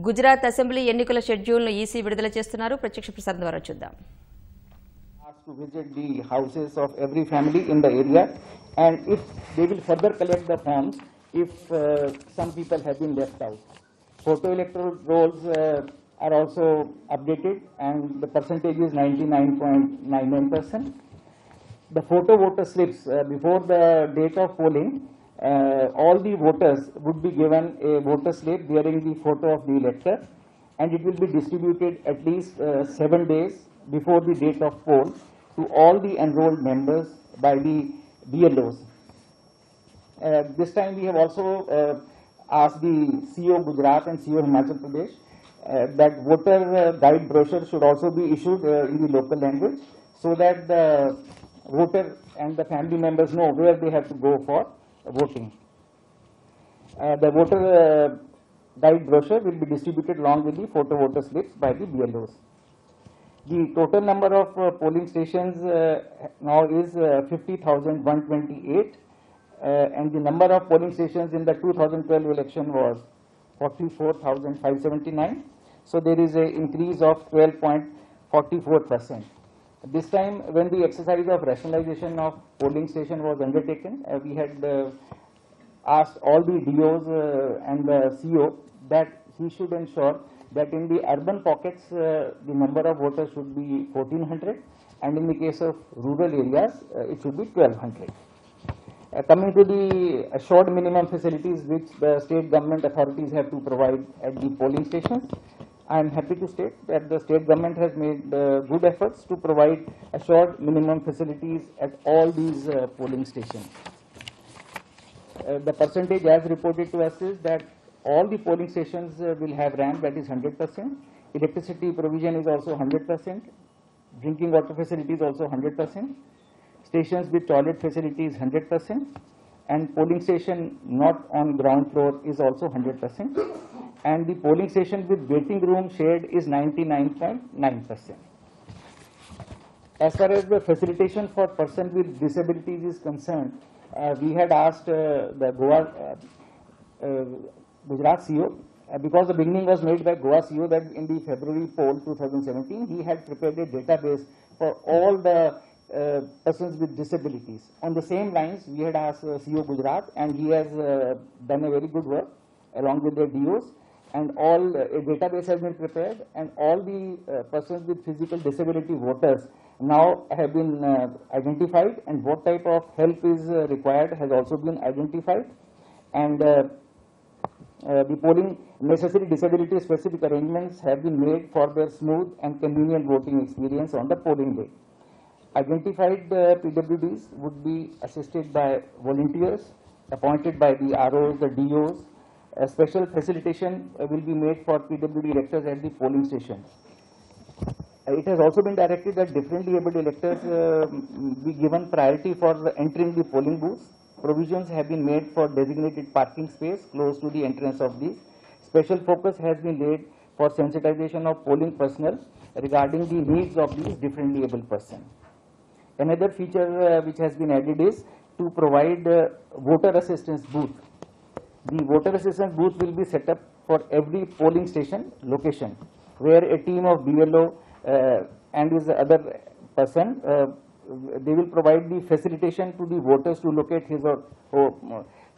Gujarat assembly ఎన్నికల షెడ్యూల్ను EC విడుదల చేస్తున్నారు. ప్రత్యక్ష ప్రసారం ద్వారా చూద్దాం. To visit the houses of every family in the area, and if they will further collect the forms if some people have been left out. Photo electoral rolls are also updated, and the percentage is 99.99%. The photo voter slips before the date of polling, all the voters would be given a voter slip bearing the photo of the elector, and it will be distributed at least 7 days before the date of poll to all the enrolled members by the BLOs. This time we have also asked the CEO Gujarat and CEO Himachal Pradesh that voter guide brochure should also be issued in the local language, so that the voter and the family members know where they have to go for voting. The voter guide brochure will be distributed along with the photo voter slips by the BLOs. The total number of polling stations now is 50,128, and the number of polling stations in the 2012 election was 44,579. So there is an increase of 12.44%. This time, when the exercise of rationalization of polling station was undertaken, we had asked all the DOs and the CO that he should ensure that in the urban pockets the number of voters should be 1,400, and in the case of rural areas it should be 1,200. Coming to the assured minimum facilities which the state government authorities have to provide at the polling stations, I am happy to state that the state government has made good efforts to provide assured minimum facilities at all these polling stations. The percentage as reported to us is that all the polling stations will have RAM, that is 100%. Electricity provision is also 100%. Drinking water facilities also 100%. Stations with toilet facilities 100%. And polling station not on ground floor is also 100%. And the polling station with waiting room shared is 99.9%. As far as the facilitation for persons with disabilities is concerned, we had asked the Gujarat CEO, because the beginning was made by Goa CEO that in the February poll 2017, he had prepared a database for all the persons with disabilities. On the same lines, we had asked CEO Gujarat, and he has done a very good work along with the DOs, and all a database has been prepared, and all the persons with physical disability voters now have been identified, and what type of help is required has also been identified, and the polling necessary disability specific arrangements have been made for their smooth and convenient voting experience on the polling day. Identified PWDs would be assisted by volunteers appointed by the ROs, the DOs. A special facilitation will be made for PWD electors at the polling stations. It has also been directed that differently abled electors be given priority for entering the polling booths. Provisions have been made for designated parking space close to the entrance of these. Special focus has been laid for sensitization of polling personnel regarding the needs of these differently abled persons. Another feature which has been added is to provide voter assistance booth. The voter assistance booth will be set up for every polling station location, where a team of BLO and his other person they will provide the facilitation to the voters to locate his or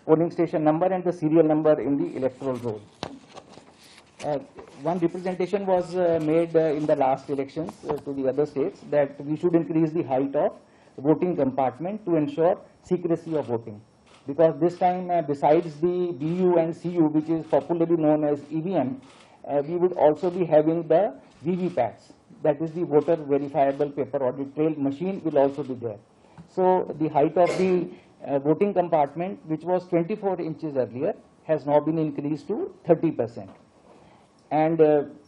polling station number and the serial number in the electoral roll. One representation was made in the last elections to the other states that we should increase the height of voting compartment to ensure secrecy of voting. Because this time, besides the BU and CU, which is popularly known as EVM, we would also be having the VVPATs. That is the voter verifiable paper audit trail machine will also be there. So the height of the voting compartment, which was 24 inches earlier, has now been increased to 30%. And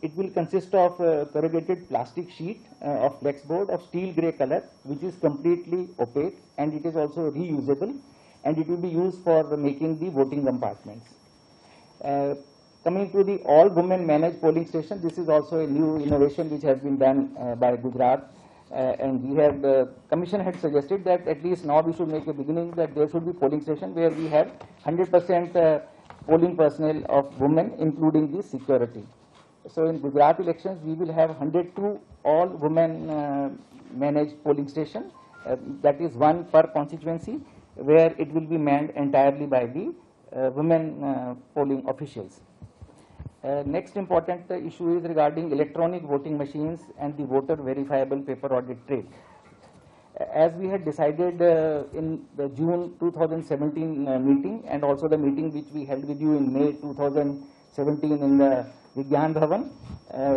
it will consist of corrugated plastic sheet of flexboard of steel grey color, which is completely opaque, and it is also reusable, and it will be used for making the voting compartments. Coming to the all women managed polling station, this is also a new innovation which has been done by Gujarat, and we have commission had suggested that at least now we should make a beginning that there should be polling station where we have 100% polling personnel of women, including the security. So in Gujarat elections, we will have 102 all women managed polling station. That is one per constituency, where it will be manned entirely by the women polling officials. Next important issue is regarding electronic voting machines and the voter verifiable paper audit trail. As we had decided in the June 2017 meeting, and also the meeting which we held with you in May 2017 in the Vigyan Bhavan,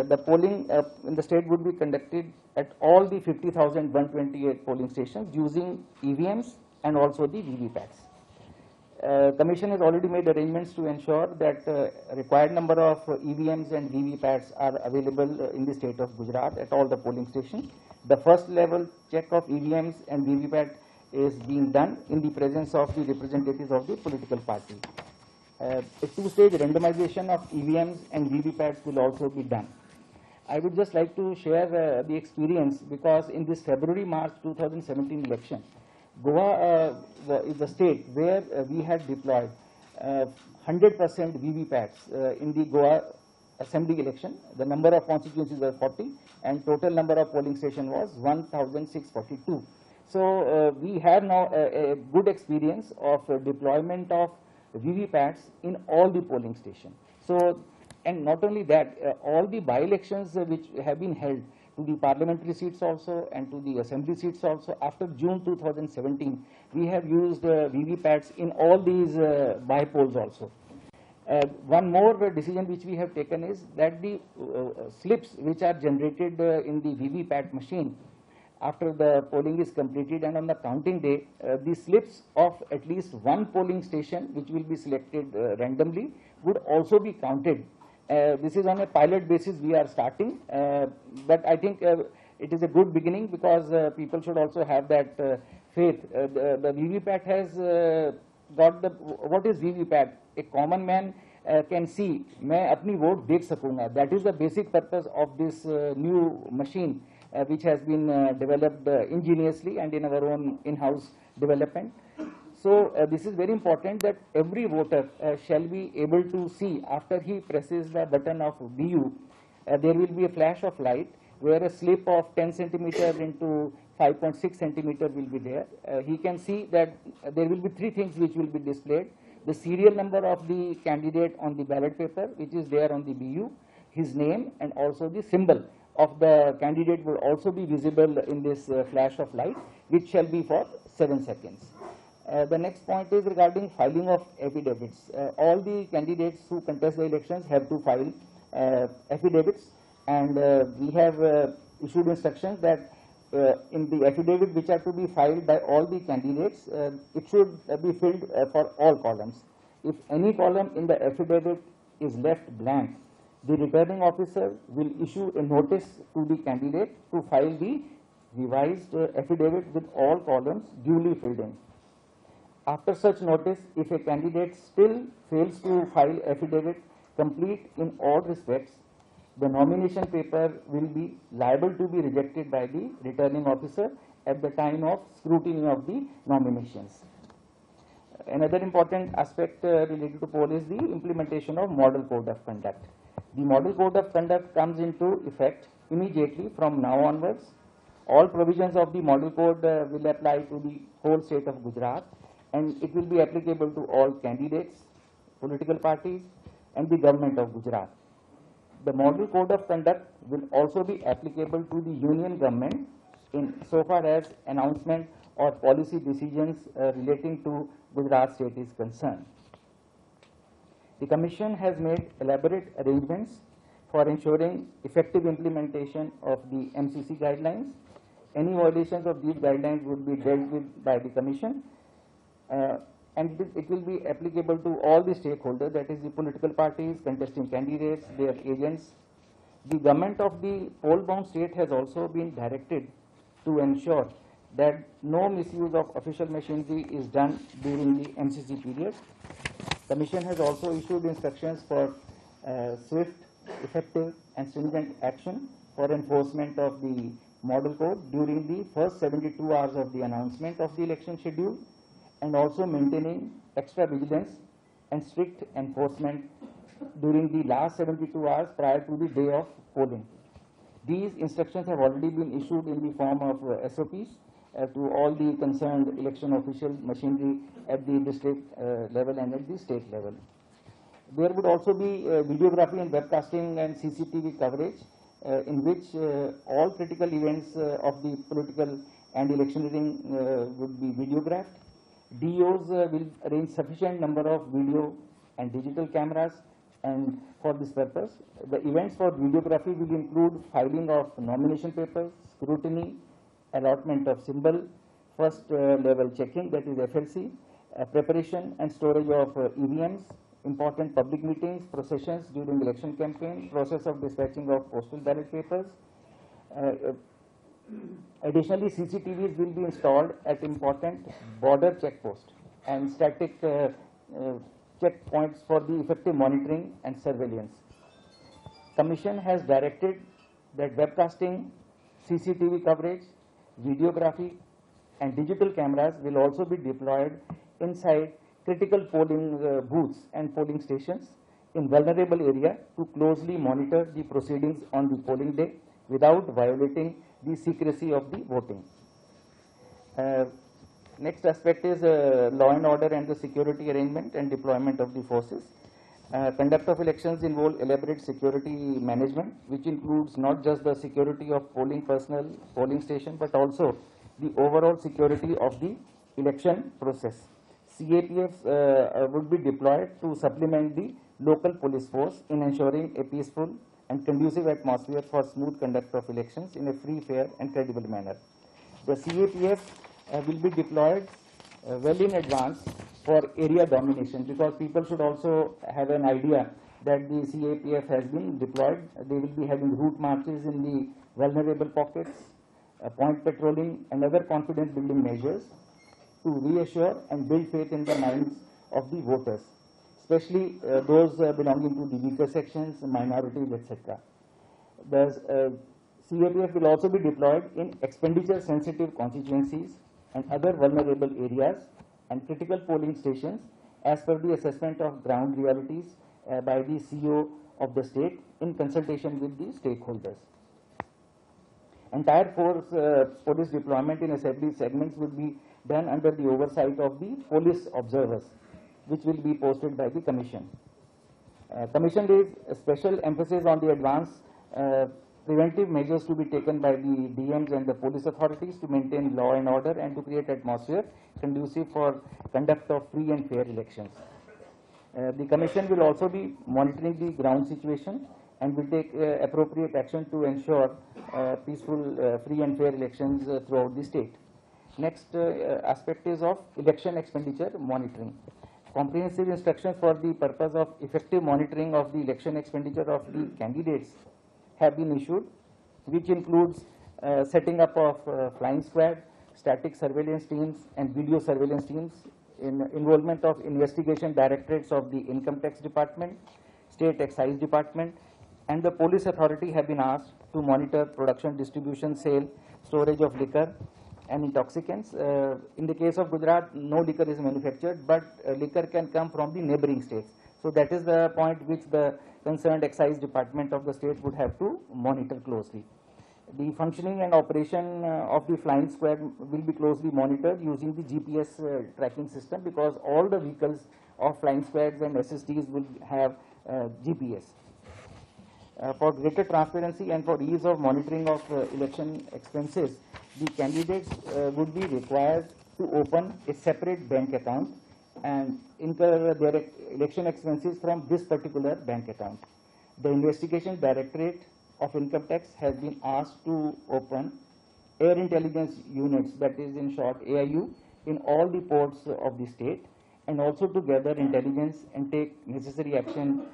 the polling in the state would be conducted at all the 50,128 polling stations using EVMs and also the VVPATs. Commission has already made arrangements to ensure that required number of EVMs and VVPATs are available in the state of Gujarat at all the polling stations. The first level check of EVMs and VVPAT is being done in the presence of the representatives of the political party. A two-stage randomization of EVMs and VVPATs will also be done. I would just like to share the experience, because in this February-March 2017 election, Goa is the state where we had deployed 100% VVPATs in the Goa Assembly election. The number of constituencies were 40 and total number of polling stations was 1,642. So we have now a good experience of deployment of VVPATs in all the polling stations. So, and not only that, all the by-elections which have been held to the parliamentary seats also and to the assembly seats also after June 2017, we have used VVPATs in all these by-polls also. One more decision which we have taken is that the slips which are generated in the VVPAT machine after the polling is completed and on the counting day, the slips of at least one polling station which will be selected randomly would also be counted. This is on a pilot basis we are starting, but I think it is a good beginning, because people should also have that faith. The VVPAT has got the, what is VVPAT? A common man can see, मैं अपनी vote देख सकूंगा. That is the basic purpose of this new machine which has been developed ingeniously and in our own in-house development. So this is very important that every voter shall be able to see after he presses the button of BU, there will be a flash of light where a slip of 10 centimeter into 5.6 centimeter will be there. He can see that there will be three things which will be displayed: the serial number of the candidate on the ballot paper, which is there on the BU, his name, and also the symbol of the candidate will also be visible in this flash of light, which shall be for 7 seconds. The next point is regarding filing of affidavits. All the candidates who contest the elections have to file affidavits, and we have issued instructions that in the affidavit which are to be filed by all the candidates, it should be filled for all columns. If any column in the affidavit is left blank, the returning officer will issue a notice to the candidate to file the revised affidavit with all columns duly filled in. After such notice, if a candidate still fails to file affidavit complete in all respects, the nomination paper will be liable to be rejected by the returning officer at the time of scrutiny of the nominations. Another important aspect related to poll is the implementation of Model Code of Conduct. The Model Code of Conduct comes into effect immediately from now onwards. All provisions of the Model Code will apply to the whole state of Gujarat, and it will be applicable to all candidates, political parties, and the government of Gujarat. The Model Code of Conduct will also be applicable to the union government in so far as announcement or policy decisions relating to Gujarat state is concerned. The Commission has made elaborate arrangements for ensuring effective implementation of the MCC guidelines. Any violations of these guidelines would be dealt with by the Commission, and it will be applicable to all the stakeholders, that is the political parties, contesting candidates, their agents. The government of the poll-bound state has also been directed to ensure that no misuse of official machinery is done during the MCC period. Commission has also issued instructions for swift, effective, and stringent action for enforcement of the Model Code during the first 72 hours of the announcement of the election schedule, and also maintaining extra vigilance and strict enforcement during the last 72 hours prior to the day of polling. These instructions have already been issued in the form of SOPs to all the concerned election official machinery at the district level and at the state level. There would also be videography and webcasting and CCTV coverage in which all critical events of the political and electioneering would be videographed. DOs will arrange sufficient number of video and digital cameras, and for this purpose, the events for videography will include filing of nomination papers, scrutiny, allotment of symbol, first level checking, that is FLC, preparation and storage of EVMs, important public meetings, processions during election campaign, process of dispatching of postal ballot papers. Additionally, CCTVs will be installed at important border checkposts and static checkpoints for the effective monitoring and surveillance. Commission has directed that webcasting, CCTV coverage, videography and digital cameras will also be deployed inside critical polling booths and polling stations in vulnerable area to closely monitor the proceedings on the polling day without violating the secrecy of the voting. Next aspect is law and order and the security arrangement and deployment of the forces. Conduct of elections involve elaborate security management, which includes not just the security of polling personnel, polling station, but also the overall security of the election process. CAPFs would be deployed to supplement the local police force in ensuring a peaceful and conducive atmosphere for smooth conduct of elections in a free, fair and credible manner. The CAPF will be deployed well in advance for area domination, because people should also have an idea that the CAPF has been deployed. They will be having route marches in the vulnerable pockets, point patrolling and other confidence building measures to reassure and build faith in the minds of the voters, especially those belonging to the weaker sections, minorities, etc. The CAPF will also be deployed in expenditure sensitive constituencies and other vulnerable areas and critical polling stations as per the assessment of ground realities by the CEO of the state in consultation with the stakeholders. Entire force police deployment in assembly segments would be done under the oversight of the police observers, which will be posted by the Commission. Commission lays a special emphasis on the advance preventive measures to be taken by the DMs and the police authorities to maintain law and order and to create atmosphere conducive for conduct of free and fair elections. The Commission will also be monitoring the ground situation and will take appropriate action to ensure peaceful, free and fair elections throughout the state. Next aspect is of election expenditure monitoring. Comprehensive instructions for the purpose of effective monitoring of the election expenditure of the candidates have been issued, which includes setting up of flying squad, static surveillance teams and video surveillance teams, in involvement of investigation directorates of the Income Tax Department, State Excise Department and the police authority have been asked to monitor production, distribution, sale, storage of liquor and intoxicants. In the case of Gujarat, no liquor is manufactured, but liquor can come from the neighboring states. So that is the point which the concerned excise department of the state would have to monitor closely. The functioning and operation of the flying squad will be closely monitored using the GPS tracking system, because all the vehicles of flying squads and SSTs will have GPS. For greater transparency and for ease of monitoring of election expenses, the candidates would be required to open a separate bank account and incur their election expenses from this particular bank account. The investigation directorate of income tax has been asked to open air intelligence units, that is in short AIU, in all the ports of the state, and also to gather intelligence and take necessary action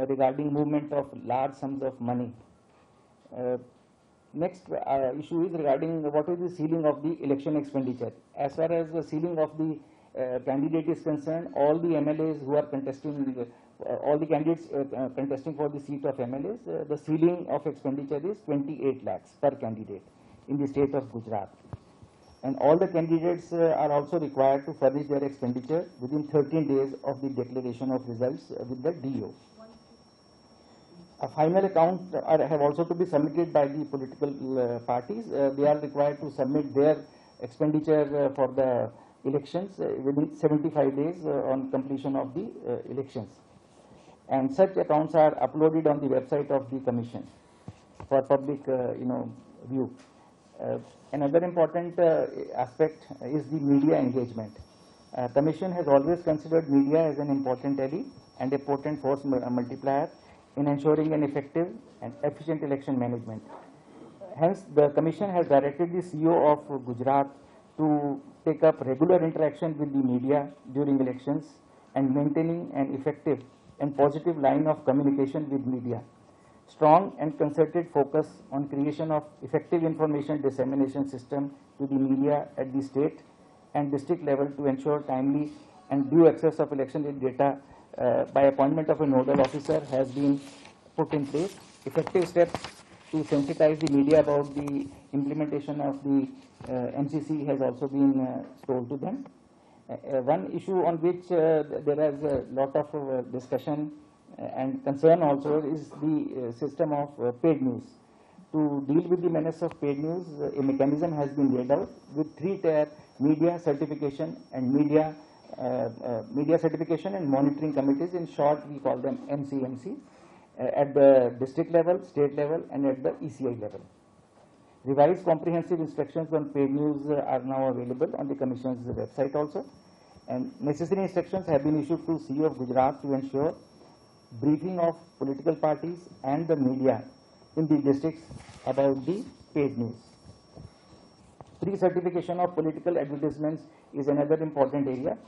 regarding movement of large sums of money. Next issue is regarding what is the ceiling of the election expenditure. As far as the ceiling of the candidate is concerned, all the MLAs who are contesting, all the candidates contesting for the seat of MLAs, the ceiling of expenditure is 28 lakhs per candidate in the state of Gujarat. And all the candidates are also required to furnish their expenditure within 13 days of the declaration of results with the DO. A final account have also to be submitted by the political parties. They are required to submit their expenditure for the elections within 75 days on completion of the elections. And such accounts are uploaded on the website of the commission for public view. Another important aspect is the media engagement. Commission has always considered media as an important ally and a potent force multiplier in ensuring an effective and efficient election management. Hence, the Commission has directed the CEO of Gujarat to take up regular interaction with the media during elections and maintaining an effective and positive line of communication with media. Strong and concerted focus on creation of effective information dissemination system to the media at the state and district level to ensure timely and due access of election data by appointment of a nodal officer has been put in place. Effective steps to sensitize the media about the implementation of the MCC has also been told to them. One issue on which there is a lot of discussion and concern also is the system of paid news. To deal with the menace of paid news, a mechanism has been laid out with 3-tier media certification and media certification and monitoring committees. In short, we call them MCMC, at the district level, state level, and at the ECI level. Revised comprehensive instructions on paid news are now available on the Commission's website also, and necessary instructions have been issued to CEO of Gujarat to ensure briefing of political parties and the media in the districts about the paid news. Pre-certification of political advertisements is another important area.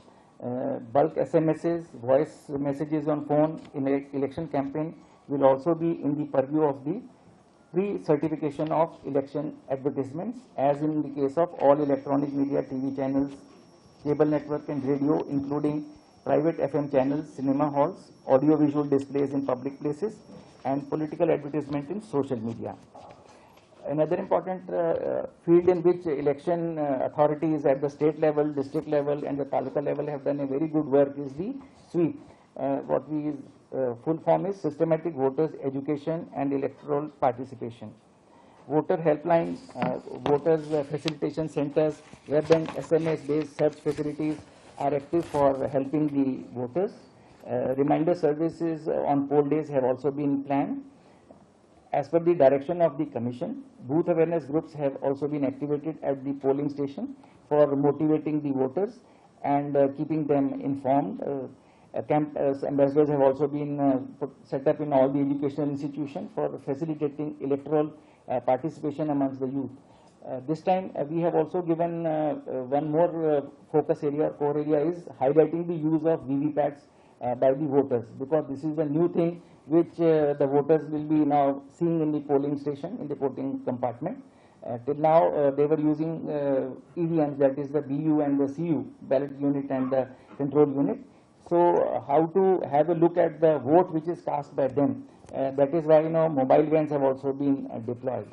Bulk SMSs, voice messages on phone in election campaign will also be in the purview of the pre-certification of election advertisements, as in the case of all electronic media, TV channels, cable network and radio, including private FM channels, cinema halls, audio-visual displays in public places, and political advertisement in social media. Another important field in which election authorities at the state level, district level, and the taluka level have done a very good work is the sweep. What we full form is Systematic Voters Education and Electoral Participation. Voter helplines, voters facilitation centers, web and SMS-based search facilities are active for helping the voters. Reminder services on poll days have also been planned. As per the direction of the Commission, booth awareness groups have also been activated at the polling station for motivating the voters and keeping them informed. Ambassadors have also been set up in all the educational institutions for facilitating electoral participation amongst the youth. This time we have also given one more focus area, core area is highlighting the use of VVPATs by the voters, because this is a new thing which the voters will be now seeing in the polling station, in the voting compartment. Till now they were using EVMs, that is the BU and the CU, ballot unit and the control unit. So how to have a look at the vote which is cast by them, that is why mobile vans have also been deployed.